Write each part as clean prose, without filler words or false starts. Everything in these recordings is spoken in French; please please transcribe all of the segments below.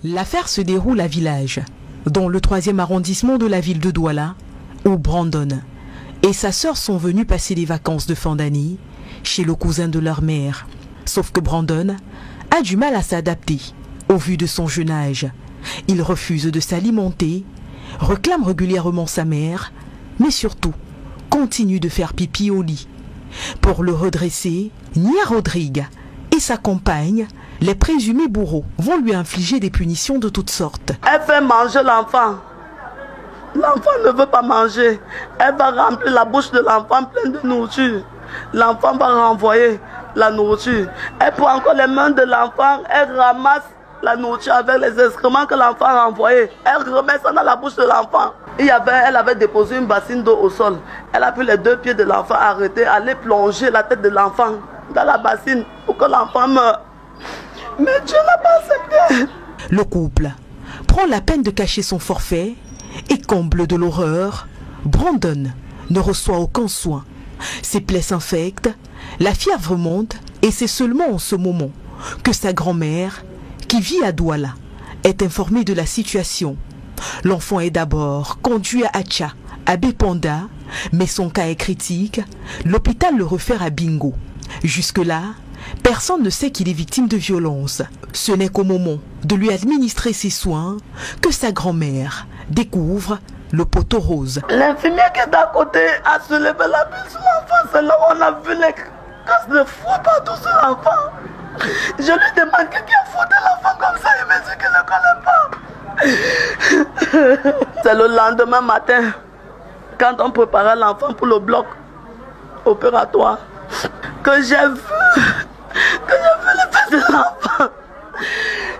L'affaire se déroule à Village, dans le 3e arrondissement de la ville de Douala, où Brandon et sa sœur sont venus passer les vacances de fin d'année chez le cousin de leur mère. Sauf que Brandon a du mal à s'adapter au vu de son jeune âge. Il refuse de s'alimenter, réclame régulièrement sa mère, mais surtout continue de faire pipi au lit. Pour le redresser, Nia Rodrigue et sa compagne, les présumés bourreaux, vont lui infliger des punitions de toutes sortes. Elle fait manger l'enfant. L'enfant ne veut pas manger. Elle va remplir la bouche de l'enfant pleine de nourriture. L'enfant va renvoyer la nourriture. Elle prend encore les mains de l'enfant, elle ramasse la nourriture avec les excréments que l'enfant a renvoyés. Elle remet ça dans la bouche de l'enfant. Elle avait déposé une bassine d'eau au sol. Elle a pris les 2 pieds de l'enfant, arrêté, aller plonger la tête de l'enfant dans la bassine pour que l'enfant meure. Mais Dieu n'a pas accepté. Le couple prend la peine de cacher son forfait et, comble de l'horreur, Brandon ne reçoit aucun soin. Ses plaies s'infectent, la fièvre monte et c'est seulement en ce moment que sa grand-mère, qui vit à Douala, est informée de la situation. L'enfant est d'abord conduit à Acha, à Bépanda, mais son cas est critique. L'hôpital le réfère à Bingo. Jusque-là, personne ne sait qu'il est victime de violence. Ce n'est qu'au moment de lui administrer ses soins que sa grand-mère découvre le poteau rose. L'infirmière qui est d'à côté a soulevé la bille sur l'enfant. C'est là où on a vu les cases de froid partout sur l'enfant. Je lui demande qui a foutu l'enfant comme ça. Il me dit qu'il ne connaît pas. C'est le lendemain matin, quand on préparait l'enfant pour le bloc opératoire, que j'ai vu les fesses de l'enfant.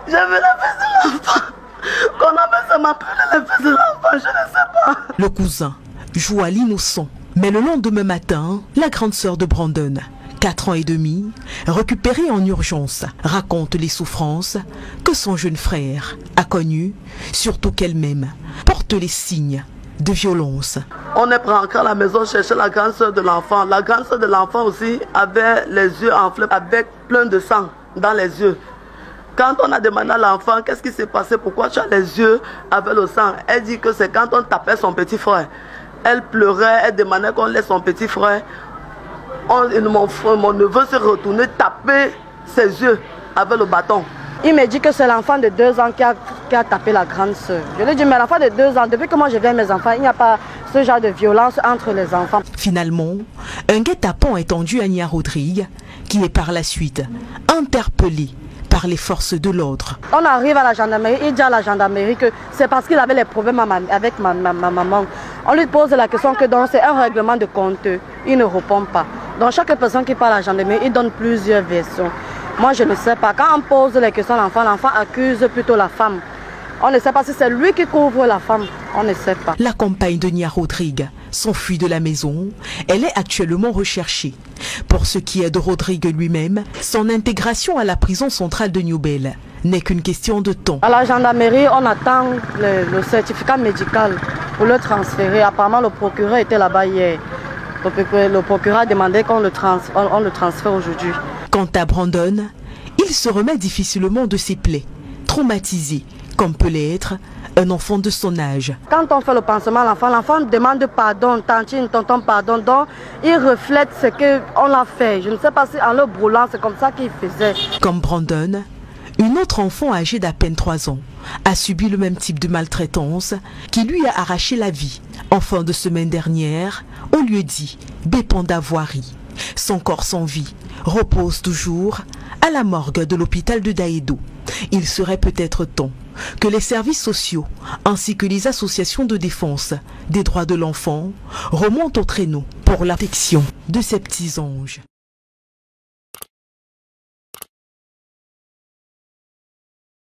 J'ai vu les fesses de l'enfant. Qu'on appelle ça m'appelle les fesses de l'enfant, je ne sais pas. Le cousin joue à l'innocent. Mais le lendemain matin, la grande sœur de Brandon, 4 ans et demi, récupérée en urgence, raconte les souffrances que son jeune frère a connues, surtout qu'elle-même porte les signes de violence. On est rentré à la maison chercher la grande sœur de l'enfant. La grande sœur de l'enfant aussi avait les yeux enflés avec plein de sang dans les yeux. Quand on a demandé à l'enfant qu'est-ce qui s'est passé, pourquoi tu as les yeux avec le sang, elle dit que c'est quand on tapait son petit frère. Elle pleurait, elle demandait qu'on laisse son petit frère. Mon neveu s'est retourné taper ses yeux avec le bâton. Il me dit que c'est l'enfant de 2 ans qui a tapé la grande sœur. Je lui ai dit, mais l'enfant de 2 ans, depuis que moi je viens mes enfants, il n'y a pas ce genre de violence entre les enfants. Finalement, un guet-apens est tendu à Nia Rodrigue, qui est par la suite interpellée par les forces de l'ordre. On arrive à la gendarmerie, il dit à la gendarmerie que c'est parce qu'il avait les problèmes avec ma maman. On lui pose la question que c'est un règlement de compte. Il ne répond pas. Donc chaque personne qui parle à la gendarmerie, il donne plusieurs versions. Moi, je ne sais pas. Quand on pose les questions à l'enfant, l'enfant accuse plutôt la femme. On ne sait pas si c'est lui qui couvre la femme. On ne sait pas. La compagne de Nia Rodrigue s'enfuit de la maison. Elle est actuellement recherchée. Pour ce qui est de Rodrigue lui-même, son intégration à la prison centrale de Newbel n'est qu'une question de temps. À la gendarmerie, on attend le certificat médical pour le transférer. Apparemment, le procureur était là-bas hier. Le procureur a demandé qu'on le transfère aujourd'hui. Quant à Brandon, il se remet difficilement de ses plaies, traumatisé, comme peut l'être un enfant de son âge. Quand on fait le pansement à l'enfant demande pardon, tantine, tonton, pardon. Donc, il reflète ce qu'on a fait. Je ne sais pas si en le brûlant, c'est comme ça qu'il faisait. Comme Brandon, une autre enfant âgée d'à peine 3 ans a subi le même type de maltraitance qui lui a arraché la vie en fin de semaine dernière au lieu-dit Bépanda Voirie. Son corps sans vie repose toujours à la morgue de l'hôpital de Daedo. Il serait peut-être temps que les services sociaux ainsi que les associations de défense des droits de l'enfant remontent au traîneau pour la protection de ces petits anges.